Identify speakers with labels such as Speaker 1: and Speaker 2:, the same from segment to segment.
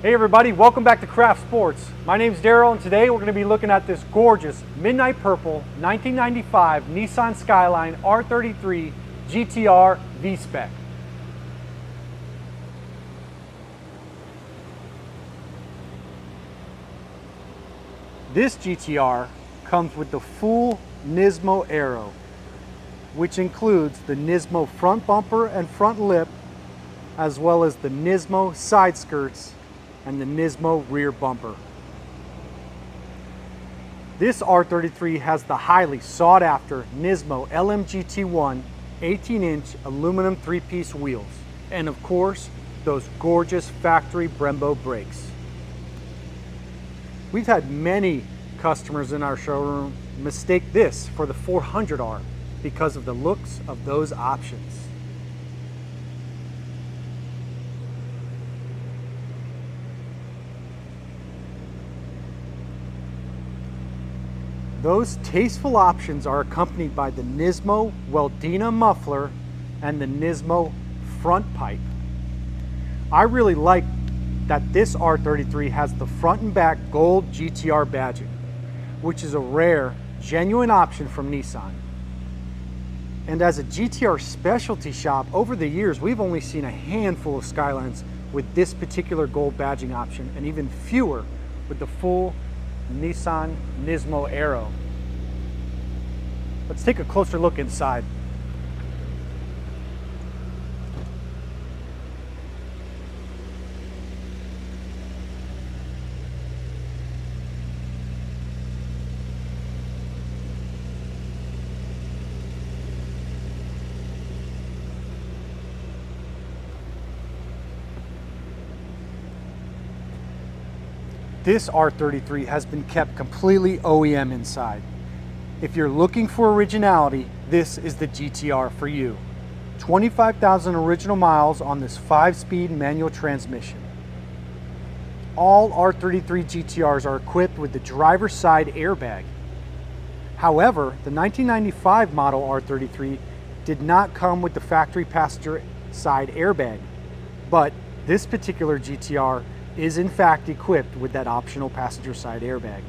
Speaker 1: Hey everybody, welcome back to Craft Sports. My name's Daryl and today we're going to be looking at this gorgeous midnight purple 1995 Nissan Skyline R33 GTR V-SPEC. This GTR comes with the full NISMO aero, which includes the NISMO front bumper and front lip, as well as the NISMO side skirts and the NISMO rear bumper. This R33 has the highly sought after NISMO LMGT1 18-inch aluminum 3-piece wheels, and of course, those gorgeous factory Brembo brakes. We've had many customers in our showroom mistake this for the 400R because of the looks of those options. Those tasteful options are accompanied by the NISMO Weldina muffler and the NISMO front pipe. I really like that this R33 has the front and back gold GTR badging, which is a rare, genuine option from Nissan. And as a GTR specialty shop, over the years, we've only seen a handful of Skylines with this particular gold badging option, and even fewer with the full Nissan NISMO aero. Let's take a closer look inside. This R33 has been kept completely OEM inside. If you're looking for originality, this is the GTR for you. 25,000 original miles on this 5-speed manual transmission. All R33 GTRs are equipped with the driver's side airbag. However, the 1995 model R33 did not come with the factory passenger side airbag, but this particular GTR is in fact equipped with that optional passenger side airbag.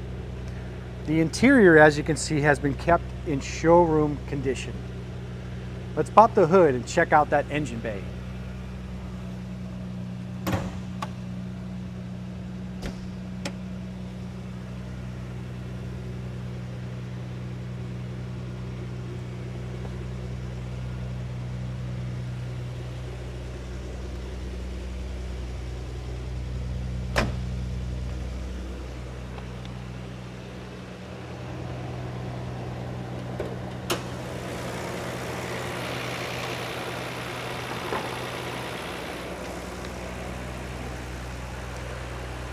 Speaker 1: The interior, as you can see, has been kept in showroom condition. Let's pop the hood and check out that engine bay.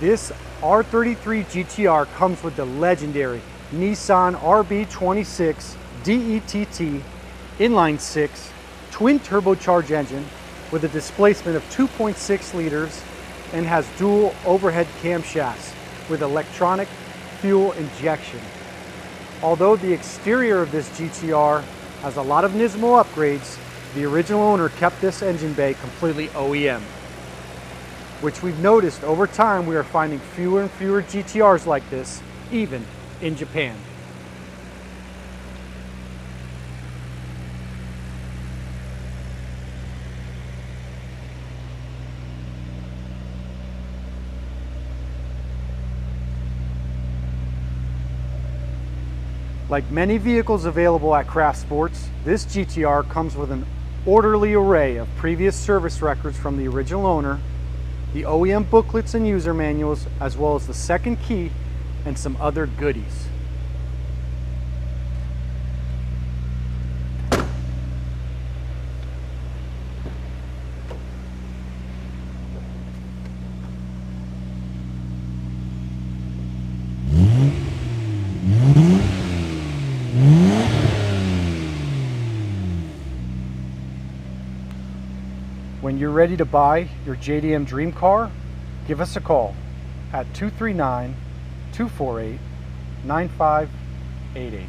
Speaker 1: This R33 GTR comes with the legendary Nissan RB26 DETT inline 6 twin turbocharged engine with a displacement of 2.6 liters and has dual overhead camshafts with electronic fuel injection. Although the exterior of this GTR has a lot of NISMO upgrades, the original owner kept this engine bay completely OEM, which we've noticed over time we are finding fewer and fewer GTRs like this, even in Japan. Like many vehicles available at Craft Sports, this GTR comes with an orderly array of previous service records from the original owner, the OEM booklets and user manuals, as well as the second key and some other goodies. When you're ready to buy your JDM dream car, give us a call at 239-248-9588.